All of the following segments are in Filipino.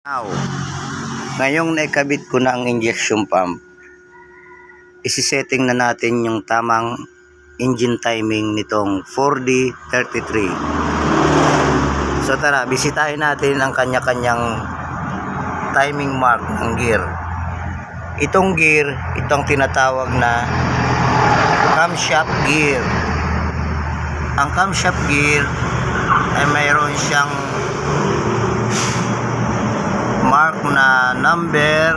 Now, ngayong naikabit ko na ang injection pump, isisetting na natin yung tamang engine timing nitong 4D33. So tara, bisitahin natin ang kanya-kanyang timing mark ng gear. Itong gear, itong tinatawag na camshaft gear. Ang camshaft gear ay mayroon siyang mark na number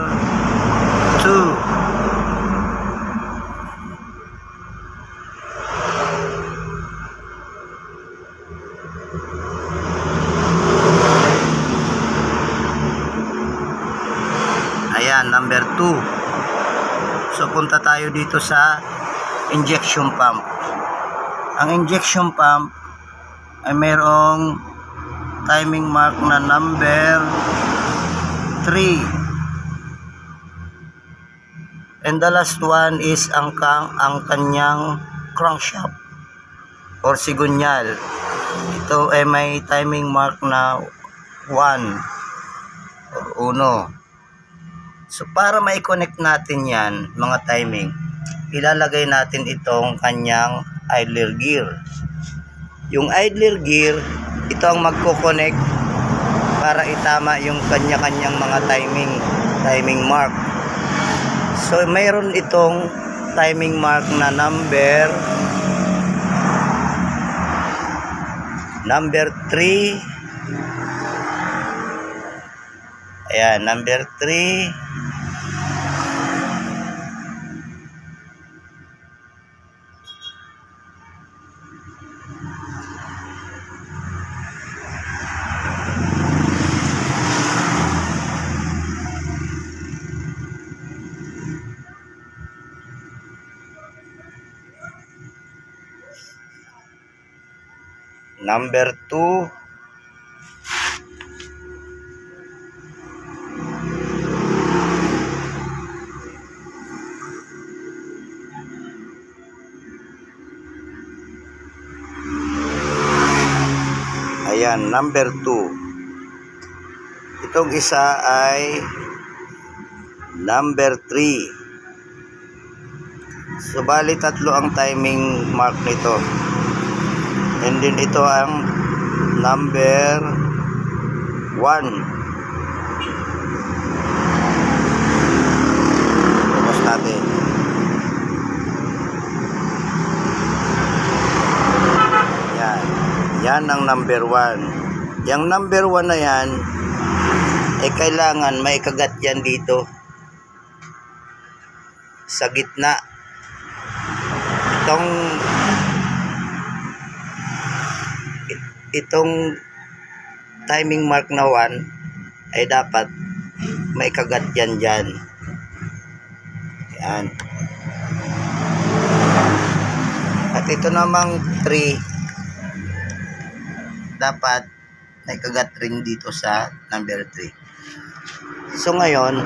2. Ayan, number 2. So punta tayo dito sa injection pump. Ang injection pump ay mayroong timing mark na number 3. And the last one is ang kanyang crankshaft or sigunyal. Ito ay may timing mark na 1 or 1. So para mai-connect natin yan, mga timing, ilalagay natin itong kanyang idler gear. Yung idler gear, ito ang magko-connect para itama yung kanya-kanyang mga timing mark. So mayroon itong timing mark na number 3. Ayan, number 3. Number 2. Ayan, number 2. Itong isa ay number 3. So bali tatlo ang timing mark nito. And then ito ang number 1. Tapos natin. Yan ang number 1. Yung number 1 na yan, ay kailangan may kagat yan dito sa gitna. Itong timing mark na 1 ay dapat may kagat yan dyan. Yan. At ito namang 3, dapat may kagat rin dito sa number 3. So ngayon,